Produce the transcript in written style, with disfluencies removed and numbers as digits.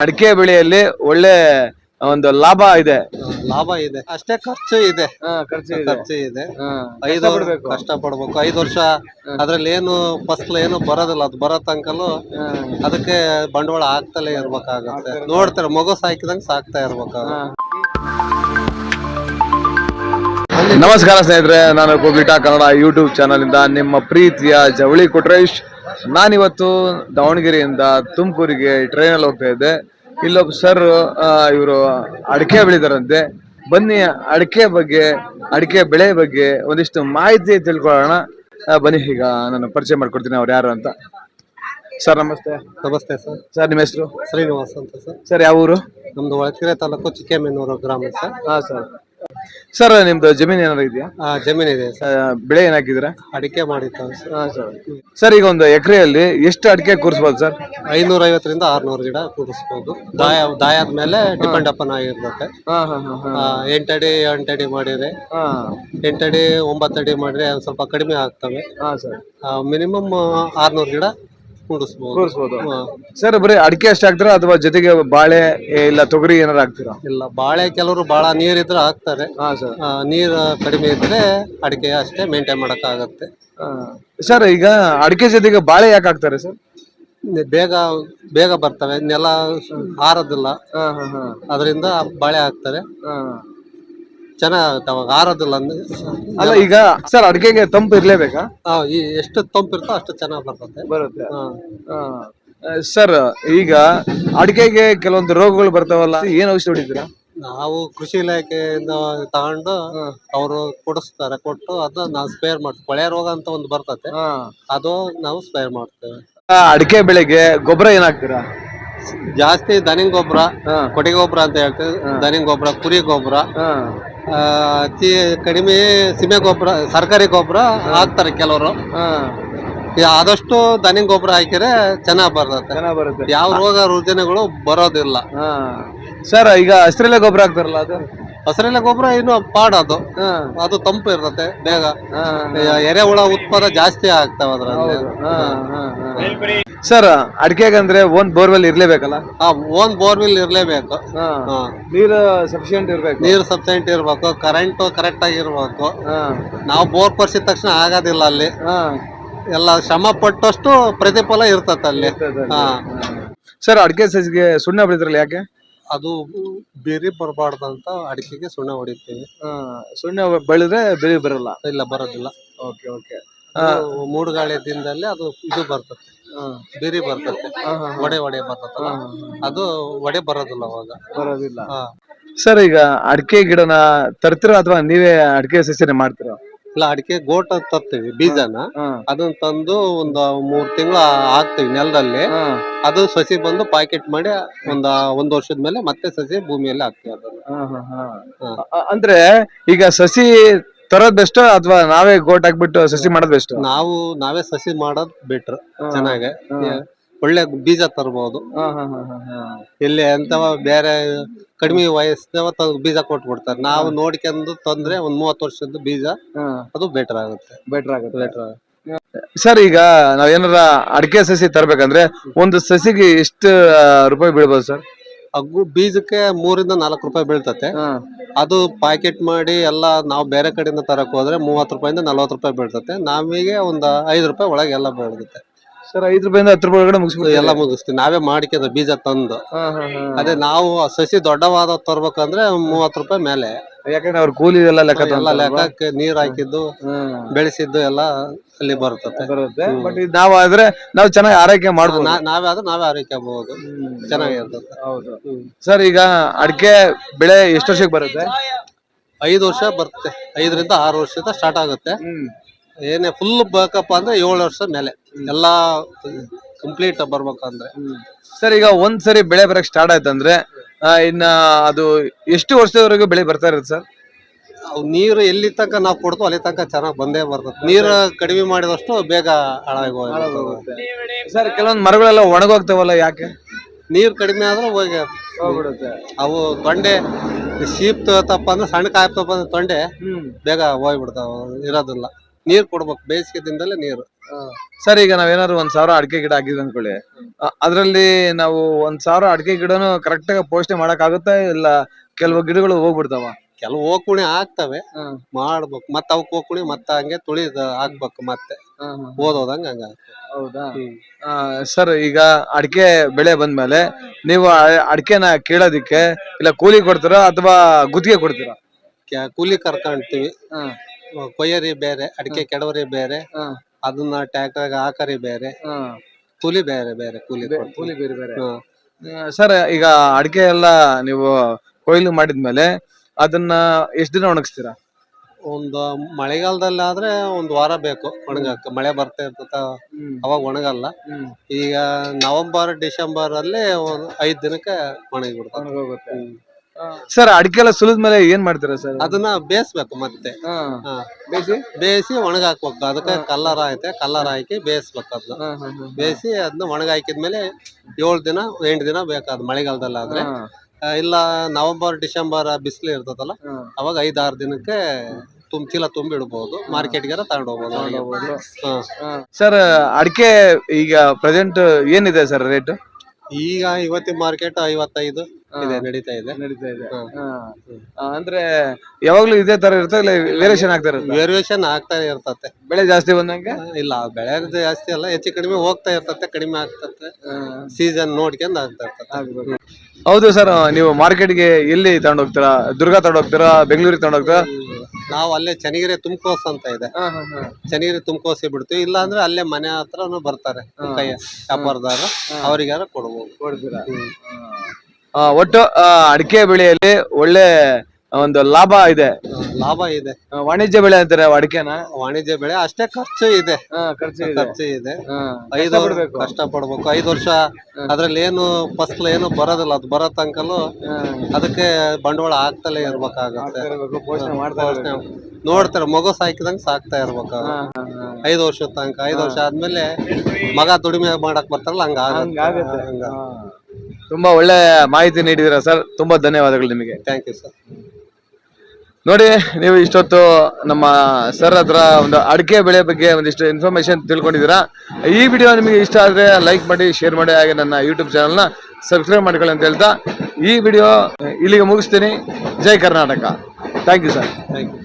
ಅಡಿಕೆ ಬೆಳೆಯಲ್ಲಿ ಒಳ್ಳೆ ಒಂದು ಲಾಭ ಇದೆ. ಲಾಭ ಇದೆ, ಅಷ್ಟೇ ಖರ್ಚು ಇದೆ. ಖರ್ಚು ಇದೆ. 5 ಕಷ್ಟ ಪಡ್ಬೇಕು. 5 ವರ್ಷ ಅದ್ರಲ್ಲಿ ಏನು ಫಸಲು ಏನು ಬರೋದಿಲ್ಲ. ಅದು ಬರೋ ತನಕಲು ಅದಕ್ಕೆ ಬಂಡವಾಳ ಹಾಕ್ತಲೇ ಇರ್ಬೇಕಾಗುತ್ತೆ. ನೋಡ್ತಾರೆ, ಮಗು ಸಾಕಿದಂಗೆ ಸಾಕ್ತಾ ಇರ್ಬೇಕು. ನಮಸ್ಕಾರ ಸ್ನೇಹಿತರೆ, ನಾನು ಕೋಗಿಟಾ ಕನ್ನಡ ಯೂಟ್ಯೂಬ್ ಚಾನಲ್ ಇಂದ ನಿಮ್ಮ ಪ್ರೀತಿಯ ಜವಳಿ ಕೊಟ್ರೇಶ್. ನಾನಿವತ್ತು ದಾವಣಗೆರೆಯಿಂದ ತುಮಕೂರಿಗೆ ಟ್ರೈನಲ್ಲಿ ಹೋಗ್ತಾ ಇದ್ದೆ. ಇಲ್ಲೊಬ್ಬ ಸರ್ ಇವರು ಅಡಿಕೆ ಬೆಳಿತಾರಂತೆ. ಬನ್ನಿ ಅಡಿಕೆ ಬಗ್ಗೆ, ಅಡಿಕೆ ಬೆಳೆ ಬಗ್ಗೆ ಒಂದಿಷ್ಟು ಮಾಹಿತಿ ತಿಳ್ಕೊಳ್ಳೋಣ. ಬನ್ನಿ, ಈಗ ನಾನು ಪರಿಚಯ ಮಾಡ್ಕೊಡ್ತೀನಿ ಅವ್ರು ಯಾರು ಅಂತ. ಸರ್ ನಮಸ್ತೆ. ನಮಸ್ತೆ ಸರ್. ಸರ್ ನಿಮ್ಮ ಹೆಸರು? ಶ್ರೀನಿವಾಸ್ ಅಂತ ಸರ್. ಸರ್ ಯಾವ ಊರು? ನಮ್ದು ಹೊಳಲ್ಕೆರೆ ತಾಲೂಕು ಚಿಕ್ಕಮೇನೂರು ಗ್ರಾಮ ಸರ್. ಸರ್ ಸರ್ ನಿಮ್ದು ಜಮೀನು ಏನಾದ್ರು ಇದೆಯಾ? ಜಮೀನ್ ಇದೆ ಸರ್. ಬೆಳೆ ಏನಾಕಿದ್ದೀರಾ? ಅಡಿಕೆ ಮಾಡಿರ್ತಾವೆ ಸರ್. ಸರ್ ಈಗ ಒಂದು ಎಕರೆಯಲ್ಲಿ ಎಷ್ಟು ಅಡಿಕೆ ಕೂರಿಸಬಹುದು ಸರ್? 550ರಿಂದ 600 ಗಿಡ ಕೂರಿಸಬಹುದು. ದಾಯದ ಮೇಲೆ ಡಿಪೆಂಡ್ ಅಪನ್ ಆಗಿರ್ತದೆ. 8 ಅಡಿ 8 ಅಡಿ ಮಾಡಿದ್ರೆ, 8 ಅಡಿ 9 ಅಡಿ ಮಾಡಿದ್ರೆ ಸ್ವಲ್ಪ ಕಡಿಮೆ ಆಗ್ತವೆ. ಮಿನಿಮಮ್ 600 ಗಿಡ ಕೂರಿಸಬಹುದು. ಸರ್ ಬರೀ ಅಡಿಕೆ ಅಷ್ಟೇ ಹಾಕ್ತೀರಾ ಅಥವಾ ಜೊತೆಗೆ ಬಾಳೆ ಇಲ್ಲ ತೊಗರಿ ಏನಾರು ಹಾಕ್ತೀರಾ? ಇಲ್ಲ, ಬಾಳೆ ಕೆಲವರು ಬಾಳ ನೀರಿದ್ರೆ ಹಾಕ್ತಾರೆ. ನೀರು ಕಡಿಮೆ ಇದ್ರೆ ಅಡಿಕೆ ಅಷ್ಟೇ ಮೇಂಟೈನ್ ಮಾಡಕ್ ಆಗತ್ತೆ. ಸರ್ ಈಗ ಅಡಿಕೆ ಜೊತೆಗೆ ಬಾಳೆ ಯಾಕೆ ಹಾಕ್ತಾರೆ ಸರ್? ಬೇಗ ಬರ್ತವೆ, ನೆಲ ಹಾರದಿಲ್ಲ, ಅದರಿಂದ ಬಾಳೆ ಹಾಕ್ತಾರೆ. ಚೆನ್ನಾಗ ಆರೋದಿಲ್ಲ. ಅಲ್ಲ ಈಗ ಸರ್ ಅಡಿಕೆಗೆ ತಂಪು ಇರ್ಲೇಬೇಕಾ? ಎಷ್ಟು ತಂಪು ಇರ್ತೋ ಅಷ್ಟು ಚೆನ್ನಾಗ್ ಬರುತ್ತೆ. ಸರ್ ಈಗ ಅಡಿಕೆಗೆ ಕೆಲವೊಂದು ರೋಗಗಳು ಬರ್ತಾವಲ್ಲ, ಏನ್ ಔಷಧಿ ಹೊಡಿತೀರಾ? ನಾವು ಕೃಷಿ ಇಲಾಖೆಯಿಂದ ತಗೊಂಡು ಅವರು ಕೊಡಿಸ್ತಾರೆ. ಕೊಟ್ಟು ಅದನ್ನ ನಾವು ಸ್ಪೇರ್ ಮಾಡ್ತೀವಿ. ಕೊಳೆ ರೋಗ ಅಂತ ಒಂದು ಬರ್ತದೆ, ಅದು ನಾವು ಸ್ಪೇರ್ ಮಾಡ್ತೇವೆ. ಅಡಿಕೆ ಬೆಳೆಗೆ ಗೊಬ್ಬರ ಏನಾಗ್ತೀರಾ? ಜಾಸ್ತಿ ದನಿನ್ ಗೊಬ್ಬರ, ಕೊಟ್ಟಿಗೆ ಗೊಬ್ಬರ ಅಂತ ಹೇಳ್ತೇವೆ. ದನಿನ್ ಗೊಬ್ಬರ, ಕುರಿ ಗೊಬ್ಬರ, ಅತಿ ಕಡಿಮೆ ಸೀಮೆ ಗೊಬ್ಬರ, ಸರ್ಕಾರಿ ಗೊಬ್ಬರ ಹಾಕ್ತಾರೆ ಕೆಲವರು. ಆದಷ್ಟು ದನಿನ್ ಗೊಬ್ಬರ ಹಾಕಿದ್ರೆ ಚೆನ್ನಾಗ್ ಬರುತ್ತೆ. ಯಾವ ರೋಗ ರುಜಿನಗಳು ಬರೋದಿಲ್ಲ. ಸರ್ ಈಗ ಹಸಿರೆಲೆ ಗೊಬ್ಬರ ಹಾಕ್ತಾರಲ್ಲ, ಅದು ಹಸಿರೆಲೆ ಗೊಬ್ಬರ ಇನ್ನು ಪಾಡೋದು. ಅದು ತಂಪು ಇರ್ತದೆ ಬೇಗ. ಎರೆಹುಳ ಉತ್ಪಾದ ಜಾಸ್ತಿ ಆಗ್ತಾವ ಅದ್ರಲ್ಲಿ. ಸರ್ ಅಡಿಕೆಗಂದ್ರೆ ಓನ್ ಬೋರ್ವೆಲ್ ಇರ್ಲೇಬೇಕಲ್ಲ? ಓನ್ ಬೋರ್ವೆಲ್ ಇರ್ಲೇಬೇಕು. ನೀರು ಸಫಿಶಿಯಂಟ್ ಇರ್ಬೇಕು. ನೀರು ಸಫಿಶಿಯಂಟ್ ಇರ್ಬೇಕು. ಕರೆಂಟ್ ಕರೆಕ್ಟ್ ಆಗಿರ್ಬೇಕು. ನಾವು ಬೋರ್ ಕೊರ್ಸಿದ ತಕ್ಷಣ ಆಗೋದಿಲ್ಲ ಅಲ್ಲಿ. ಎಲ್ಲ ಶ್ರಮ ಪಟ್ಟಷ್ಟು ಪ್ರತಿಫಲ ಇರ್ತದೆ ಅಲ್ಲಿ. ಸರ್ ಅಡಿಕೆ ಸಸಿಗೆ ಸುಣ್ಣ ಬೆಳಿತಾರಲ್ಲ, ಯಾಕೆ? ಅದು ಬೇರಿ ಬರಬಾರ್ದಂತ ಅಡಿಕೆಗೆ ಸುಣ್ಣ ಹೊಡಿತೀವಿ. ಸುಣ್ಣ ಬೆಳೆದ್ರೆ ಬೇರೆ ಬರಲ್ಲ? ಇಲ್ಲ, ಬರೋದಿಲ್ಲ. ಮೂಡುಗಾಳಿ ದಿನದಲ್ಲಿ ಅದು ಇದು ಬರ್ತದೆ, ಬೇರಿ ಬರ್ತದೆ, ಒಡೆ ಬರ್ತದಲ್ಲ, ಅದು ಒಡೆ ಬರೋದಿಲ್ಲ ಅವಾಗ. ಬರೋದಿಲ್ಲ. ಸರ್ ಈಗ ಅಡಿಕೆ ಗಿಡನ ತರ್ತೀರಾ ಅಥವಾ ನೀವೇ ಅಡಿಕೆ ಸಸಿನೇ ಮಾಡ್ತೀರಾ? ಇಲ್ಲ, ಅಡಿಕೆ ಗೋಟ ತರ್ತೀವಿ, ಬೀಜನ. ಅದನ್ನ ತಂದು ಒಂದು 3 ತಿಂಗಳು ಹಾಕ್ತಿವಿ ನೆಲದಲ್ಲಿ. ಅದು ಸಸಿ ಬಂದು ಪ್ಯಾಕೆಟ್ ಮಾಡಿ ಒಂದು ವರ್ಷದ ಮೇಲೆ ಮತ್ತೆ ಸಸಿ ಭೂಮಿಯಲ್ಲಿ ಹಾಕ್ತಿವಿ ಅದನ್ನ. ಅಂದ್ರೆ ಈಗ ಸಸಿ ತರೋದ್ ಬೆಸ್ಟ್ ಅಥವಾ ನಾವೇ ಗೋಟ್ ಹಾಕ್ಬಿಟ್ಟು ಸಸಿ ಮಾಡೋದ್ ಬೆಸ್ಟ್? ನಾವೇ ಸಸಿ ಮಾಡೋದ್ ಬೆಟ್ರ್. ಚೆನ್ನಾಗಿ ಒಳ್ಳೆ ಬೀಜ ತರಬಹುದು. ಇಲ್ಲಿ ಅಂತವ ಬೇರೆ ಕಡಿಮೆ ವಯಸ್ಸಿನವ ಬೀಜ ಕೊಟ್ಬಿಡ್ತಾರೆ. ನಾವು ನೋಡ್ಕೊಂಡು ತಂದ್ರೆ 30 ವರ್ಷದ ಬೀಜ, ಅದು ಬೆಟರ್ ಆಗುತ್ತೆ. ಸರ್ ಈಗ ನಾವೇನಾರ ಅಡಿಕೆ ಸಸಿ ತರ್ಬೇಕಂದ್ರೆ ಒಂದು ಸಸಿಗೆ ಎಷ್ಟು ರೂಪಾಯಿ ಬೀಳ್ಬೋದು ಸರ್? ಬೀಜಕ್ಕೆ 3 ರಿಂದ 4 ರೂಪಾಯಿ ಬೀಳ್ತತೆ. ಅದು ಪ್ಯಾಕೆಟ್ ಮಾಡಿ ಎಲ್ಲ ನಾವು ಬೇರೆ ಕಡೆಯಿಂದ ತರಕ್ ಹೋದ್ರೆ 30 ರೂಪಾಯಿಂದ 40 ರೂಪಾಯಿ ಬೀಳ್ತತೆ. ನಮಗೆ ಒಂದು 5 ರೂಪಾಯಿ ಒಳಗೆ ಎಲ್ಲ ಬೀಳುತ್ತೆ. ಸರ್ 5 ರೂಪಾಯಿಂದ 10 ರೂಪಾಯಿ ಒಳಗಡೆ ಮುಗಿಸ್ತೀವಿ. ನಾವೇ ಮಾಡ್ಕೋದ ಬೀಜ ತಂದು. ಅದೇ ನಾವು ಸಸಿ ದೊಡ್ಡವಾದ ತರ್ಬೇಕಂದ್ರೆ 30 ರೂಪಾಯಿ ಮೇಲೆ. ಯಾಕಂದ್ರೆ ಅವ್ರ ಕೂಲಿ ಎಲ್ಲ ಲೆಕ್ಕಕ್ಕೆ ನೀರ್ ಹಾಕಿದ್ದು ಬೆಳೆಸಿದ್ದು ಎಲ್ಲ ಅಲ್ಲಿ ಬರುತ್ತೆ. ಬಟ್ ನಾವಾದ್ರೆ ನಾವು ಚೆನ್ನಾಗಿ ಆರೈಕೆ ಮಾಡ್ಬೋದು. ನಾವೇ ಆರೈಕೆಬಹುದು, ಚೆನ್ನಾಗಿರ್ತದೆ. ಹೌದು ಸರ್ ಈಗ ಅಡಿಕೆ ಬೆಳೆ ಎಷ್ಟು ವರ್ಷಕ್ಕೆ ಬರುತ್ತೆ? 5 ವರ್ಷ ಬರುತ್ತೆ. 5 ರಿಂದ 6 ವರ್ಷದ ಸ್ಟಾರ್ಟ್ ಆಗುತ್ತೆ. ಏನೇ ಫುಲ್ ಬೇಕಪ್ಪ ಅಂದ್ರೆ 7 ವರ್ಷ ಮೇಲೆ ಎಲ್ಲಾ ಕಂಪ್ಲೀಟ್ ಬರ್ಬೇಕಂದ್ರೆ. ಸರ್ ಈಗ ಒಂದ್ಸರಿ ಬೆಳೆ ಬರಕ್ ಸ್ಟಾರ್ಟ್ ಆಯ್ತಂದ್ರೆ ಇನ್ನ ಅದು ಎಷ್ಟು ವರ್ಷದವರೆಗೂ ಬೆಳೆ ಬರ್ತಾ ಇರುತ್ತೆ ಸರ್? ನೀರು ಎಲ್ಲಿ ತನಕ ನಾವು ಕೊಡ್ತು ಅಲ್ಲಿ ತನಕ ಚೆನ್ನಾಗ್ ಬಂದೇ ಬರ್ತದೆ. ನೀರು ಕಡಿಮೆ ಮಾಡಿದಷ್ಟು ಬೇಗ ಹಾಳಾಗಿ ಹೋಗುತ್ತೆ. ಸರ್ ಕೆಲವೊಂದು ಮರಗಳೆಲ್ಲ ಒಣಗೋಗ್ತಾವಲ್ಲ, ಯಾಕೆ? ನೀರ್ ಕಡಿಮೆ ಆದ್ರೆ ಹೋಗ್ಬಿಡುತ್ತೆ. ಅವು ತೊಂಡೆ ಶೀಪ್ ತಪ್ಪ ಅಂದ್ರೆ ಸಣ್ಣ ಕಾಯ್ತಪ್ಪ ಅಂದ್ರೆ ತೊಂಡೆ ಬೇಗ ಹೋಗ್ಬಿಡ್ತಾವ, ಇರೋದಿಲ್ಲ. ನೀರ್ ಕೊಡ್ಬೇಕು, ಬೇಸಿಗೆ ದಿನದಲ್ಲೇ ನೀರು ಸರ್ ಈಗ ನಾವೇನಾದ್ರು 1,000 ಅಡಿಕೆ ಗಿಡ ಹಾಕಿದ್ವಿ ಅನ್ಕೊಳ್ಳಿ, ಅದ್ರಲ್ಲಿ ನಾವು 1,000 ಅಡಿಕೆ ಗಿಡನು ಕರೆಕ್ಟ್ ಆಗಿ ಪೋಷಣೆ ಮಾಡಕ್ ಆಗುತ್ತಾ ಇಲ್ಲ ಕೆಲವು ಗಿಡಗಳು ಹೋಗ್ಬಿಡ್ತಾವ? ಕೆಲವು ಓಕುಣಿ ಆಗ್ತವೆ, ಮಾಡ್ಬೇಕು ಮತ್ತೆ ಅವಕ್ ಓಕುಣಿ ಮತ್ತೆ ಹಂಗೆ ತುಳಿದ ಹಾಕ್ಬೇಕು ಮತ್ತೆ ಓದೋದಂಗ ಹಂಗ. ಹೌದಾ? ಸರ್ ಈಗ ಅಡಿಕೆ ಬೆಳೆ ಬಂದ್ಮೇಲೆ ನೀವು ಅಡಿಕೆನ ಕೀಳೋದಿಕ್ಕೆ ಇಲ್ಲ ಕೂಲಿ ಕೊಡ್ತೀರಾ ಅಥವಾ ಗುತ್ತಿಗೆ ಕೊಡ್ತೀರಾ? ಕೂಲಿ ಕರ್ಕೊಂತೀವಿ, ಕೊಯ್ಯರಿ ಬೇರೆ, ಅಡಿಕೆ ಕೆಡವರಿ ಬೇರೆ, ಅದನ್ನ ಟ್ಯಾಕ್ಟರ್ ಹಾಕರಿ ಬೇರೆ, ಕೂಲಿ ಬೇರೆ ಬೇರೆ ಕೂಲಿ ಬೇರೆ ಬೇರೆ. ಸರ್ ಈಗ ಅಡಿಕೆ ಎಲ್ಲ ನೀವು ಕೊಯ್ಲು ಮಾಡಿದ್ಮೇಲೆ ಅದನ್ನ ಎಷ್ಟ್ ದಿನ ಒಣಗಿಸ್ತೀರಾ? ಒಂದು ಮಳೆಗಾಲದಲ್ಲಿ ಆದ್ರೆ 1 ವಾರ ಬೇಕು ಒಣಗಕ್ಕೆ, ಮಳೆ ಬರ್ತಾ ಇರ್ತದ ಅವಾಗ ಒಣಗಲ್ಲ. ಈಗ ನವೆಂಬರ್ ಡಿಸೆಂಬರ್ ಅಲ್ಲಿ 5 ದಿನಕ್ಕೆ ಒಣಗಿ ಬಿಡ್ತಾರೆ. ಸರ್ ಅಡಿಕೆ ಎಲ್ಲ ಸುಲಿದ್ಮೇಲೆ ಏನ್ ಮಾಡ್ತೀರಾ ಸರ್? ಅದನ್ನ ಬೇಯಿಸ್ಬೇಕು ಮತ್ತೆ, ಬೇಯಿಸಿ ಒಣಗಾಕ್ಬೇಕು. ಅದಕ್ಕೆ ಕಲ್ಲರ್ ಐತೆ, ಕಲ್ಲರ್ ಹಾಕಿ ಬೇಯಿಸ್ಬೇಕು. ಅದನ್ನ ಬೇಯಿಸಿ ಅದನ್ನ ಒಣಗಾಕಿದ್ಮೇಲೆ 7 ದಿನ 8 ದಿನ ಬೇಕಾದ್ ಮಳೆಗಾಲದಲ್ಲಿ ಆದ್ರೆ. ಇಲ್ಲ ನವೆಂಬರ್ ಡಿಸೆಂಬರ್ ಬಿಸಿಲು ಇರ್ತದಲ್ಲ, ಅವಾಗ 5-6 ದಿನಕ್ಕೆ ಚೀಲ ತುಂಬಿ ಇಡ್ಬೋದು, ಮಾರ್ಕೆಟ್ಗೆಲ್ಲ ತಗೊಂಡು ಹೋಗ್ಬೋದು. ಸರ್ ಅಡಿಕೆ ಈಗ ಪ್ರೆಸೆಂಟ್ ಏನಿದೆ ಸರ್ ರೇಟ್? ಈಗ ಇವತ್ತಿನ ಮಾರ್ಕೆಟ್ 55 ಇದೆ, ನಡೀತಾ ಇದೆ. ಅಂದ್ರೆ ಯಾವಾಗ್ಲೂ ಇದೇ ತರ ಇರುತ್ತೆ ಇಲ್ಲ ವೇರಿಯೇಷನ್ ಆಗ್ತಾ ಇರುತ್ತೆ? ವೇರಿಯೇಷನ್ ಆಗ್ತಾ ಇರ್ತತೆ, ಬೆಳೆ ಜಾಸ್ತಿ ಬಂದಂಗೆ. ಇಲ್ಲ ಬೆಳೆ ಜಾಸ್ತಿ ಅಲ್ಲ, ಹೆಚ್ಚು ಕಡಿಮೆ ಹೋಗ್ತಾ ಇರ್ತತೆ, ಕಡಿಮೆ ಆಗ್ತತೆ, ಸೀಸನ್ ನೋಡ್ಕೊಂಡ್ ಆಗ್ತಾ ಇರ್ತದೆ. ಹೌದು ಸರ್, ನೀವು ಮಾರ್ಕೆಟ್ಗೆ ಎಲ್ಲಿ ತಗೊಂಡ್ ಹೋಗ್ತೀರಾ? ದುರ್ಗ ತಗೊಂಡ್ ಹೋಗ್ತೀರಾ, ಬೆಂಗಳೂರಿಗೆ ತಗೊಂಡ್ ಹೋಗ್ತೀರಾ? ನಾವು ಅಲ್ಲೇ ಚನ್ನಗಿರಿ ತುಮಕೋಸ್ ಅಂತ ಇದೆ, ಚನ್ನಗಿರಿ ತುಮಕೋಸಿ ಬಿಡ್ತೀವಿ. ಇಲ್ಲ ಅಂದ್ರೆ ಅಲ್ಲೇ ಮನೆ ಹತ್ರನು ಬರ್ತಾರೆ ಕೈಯ ವ್ಯಾಪಾರದಾರ, ಅವ್ರಿಗಾರ ಕೊಡ್ತೀರಾ? ಒಟ್ಟು ಅಡಿಕೆ ಬೆಳೆಯಲ್ಲಿ ಒಳ್ಳೆ ಒಂದು ಲಾಭ ಇದೆ. ಲಾಭ ಇದೆ. ವಾಣಿಜ್ಯ ಬೆಳೆ ಅಂತಾರೆ ಅಡಿಕೆನ. ವಾಣಿಜ್ಯ ಬೆಳೆ ಅಷ್ಟೇ ಖರ್ಚು ಇದೆ, ಖರ್ಚು ಇದೆ. 5 ಕಷ್ಟ ಪಡ್ಬೇಕು. 5 ವರ್ಷ ಅದ್ರಲ್ಲಿ ಏನು ಫಸಲು ಏನು ಬರೋದಿಲ್ಲ, ಅದು ಬರೋ ತನಕಲು ಅದಕ್ಕೆ ಬಂಡವಾಳ ಹಾಕ್ತಲೇ ಇರ್ಬೇಕಾಗತ್ತೆ. ನೋಡ್ತಾರೆ, ಮಗು ಸಾಕಿದಂಗ ಸಾಕ್ತಾ ಇರ್ಬೇಕು 5 ವರ್ಷದ ತನಕ. 5 ವರ್ಷ ಆದ್ಮೇಲೆ ಮಗ ದುಡಿಮೆ ಮಾಡಕ್ ಬರ್ತಾರಲ್ಲ, ಹಂಗ. ತುಂಬಾ ಒಳ್ಳೆ ಮಾಹಿತಿ ನೀಡಿದಿರ ಸರ್, ತುಂಬಾ ಧನ್ಯವಾದಗಳು ನಿಮಗೆ. Thank you sir. ನೋಡಿ, ನೀವು ಇಷ್ಟೊತ್ತು ನಮ್ಮ ಸರ್ ಹತ್ರ ಒಂದು ಅಡಿಕೆ ಬೆಳೆ ಬಗ್ಗೆ ಒಂದಿಷ್ಟು ಇನ್ಫಾರ್ಮೇಶನ್ ತಿಳ್ಕೊಂಡಿದ್ದೀರಾ. ಈ ವಿಡಿಯೋ ನಿಮಗೆ ಇಷ್ಟ ಆದ್ರೆ ಲೈಕ್ ಮಾಡಿ, ಶೇರ್ ಮಾಡಿ, ಹಾಗೆ ನನ್ನ ಯೂಟ್ಯೂಬ್ ಚಾನಲ್ನ ಸಬ್ಸ್ಕ್ರೈಬ್ ಮಾಡ್ಕೊಳ್ಳಿ ಅಂತ ಹೇಳ್ತಾ ಈ ವಿಡಿಯೋ ಇಲ್ಲಿಗೆ ಮುಗಿಸ್ತೀನಿ. ಜೈ Karnataka. Thank you sir. Thank you.